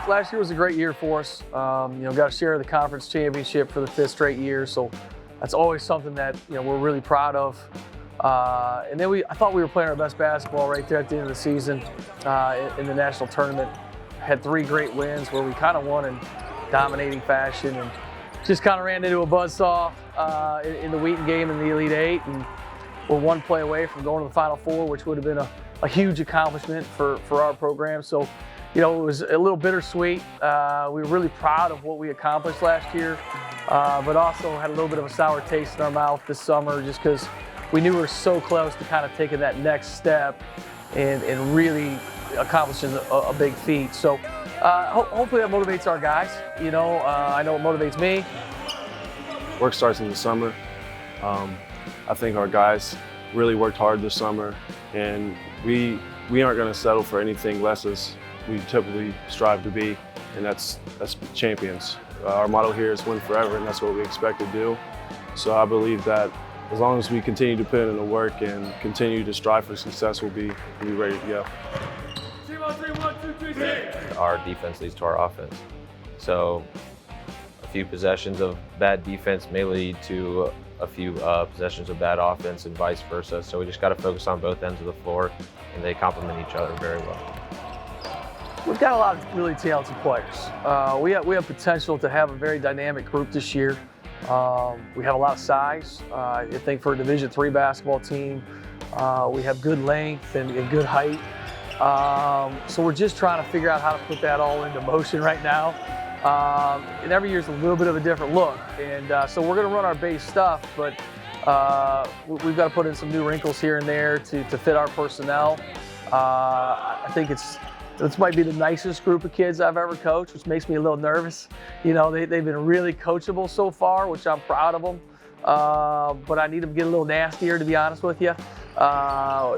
last year was a great year for us. Got to share the conference championship for the 5th straight year, so that's always something that we're really proud of. And then I thought we were playing our best basketball right there at the end of the season in the national tournament. Had 3 great wins where we kind of won in dominating fashion, and just kind of ran into a buzzsaw in the Wheaton game in the Elite Eight, and we're 1 play away from going to the Final Four, which would have been a huge accomplishment for our program. So, it was a little bittersweet. We were really proud of what we accomplished last year, but also had a little bit of a sour taste in our mouth this summer just because we knew we were so close to kind of taking that next step and really accomplishing a big feat. So hopefully that motivates our guys. I know it motivates me. Work starts in the summer. I think our guys really worked hard this summer, and we aren't going to settle for anything less as we typically strive to be, and that's champions. Our motto here is win forever, and that's what we expect to do. So I believe that as long as we continue to put in the work and continue to strive for success, we'll be ready to go. Our defense leads to our offense. So a few possessions of bad defense may lead to a few possessions of bad offense and vice versa. So we just got to focus on both ends of the floor, and they complement each other very well. We've got a lot of really talented players. We have potential to have a very dynamic group this year. We have a lot of size. I think for a Division III basketball team, we have good length and good height. So we're just trying to figure out how to put that all into motion right now. And every year's a little bit of a different look. And so we're going to run our base stuff, but we've got to put in some new wrinkles here and there to fit our personnel. I think this might be the nicest group of kids I've ever coached, which makes me a little nervous. They've been really coachable so far, which I'm proud of them. But I need them to get a little nastier, to be honest with you.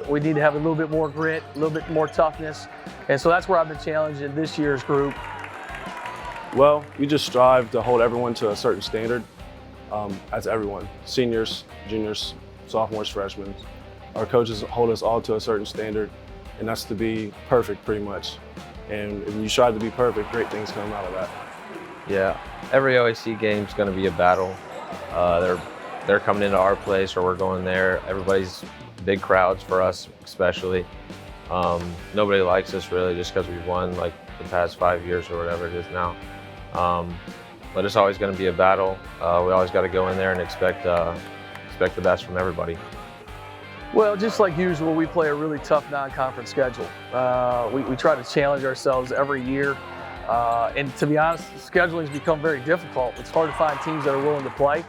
We need to have a little bit more grit, a little bit more toughness. And so that's where I've been challenging this year's group. Well, we just strive to hold everyone to a certain standard. As everyone, seniors, juniors, sophomores, freshmen. Our coaches hold us all to a certain standard, and that's to be perfect pretty much. And if you strive to be perfect, great things come out of that. Yeah, every OAC game is going to be a battle. They're coming into our place or we're going there. Everybody's big crowds for us especially. Nobody likes us really just because we've won like the past 5 years or whatever it is now. But it's always going to be a battle. We always got to go in there and expect the best from everybody. Well, just like usual, we play a really tough non-conference schedule. We try to challenge ourselves every year. And to be honest, scheduling has become very difficult. It's hard to find teams that are willing to play.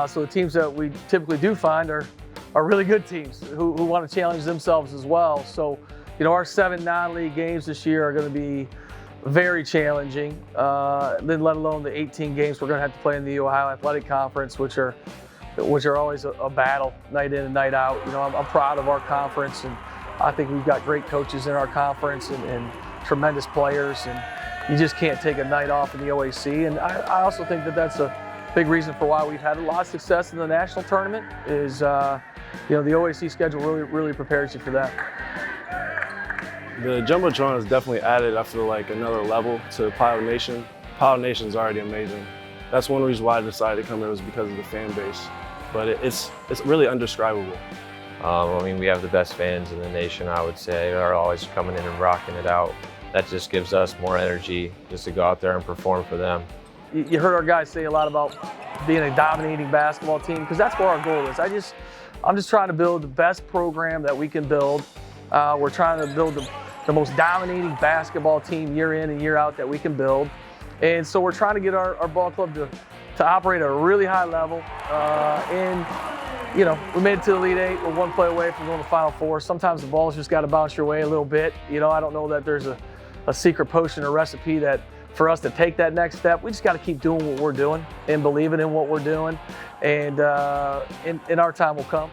So the teams that we typically do find are really good teams who want to challenge themselves as well. So, our 7 non-league games this year are going to be very challenging. Then let alone the 18 games we're going to have to play in the Ohio Athletic Conference, which are always a battle night in and night out. I'm proud of our conference, and I think we've got great coaches in our conference and tremendous players, and you just can't take a night off in the OAC. And I also think that that's a big reason for why we've had a lot of success in the national tournament is, the OAC schedule really prepares you for that. The Jumbotron has definitely added, I feel like, another level to Pilot Nation. Pilot Nation is already amazing. That's one reason why I decided to come here was because of the fan base. But it's really undescribable. We have the best fans in the nation, I would say. They're always coming in and rocking it out. That just gives us more energy just to go out there and perform for them. You heard our guys say a lot about being a dominating basketball team, because that's what our goal is. I'm just trying to build the best program that we can build. We're trying to build the most dominating basketball team year in and year out that we can build. And so we're trying to get our ball club to operate at a really high level. We made it to the Elite Eight. We're 1 play away from going to the Final Four. Sometimes the ball's just got to bounce your way a little bit. I don't know that there's a secret potion or recipe that for us to take that next step. We just got to keep doing what we're doing and believing in what we're doing. And our time will come.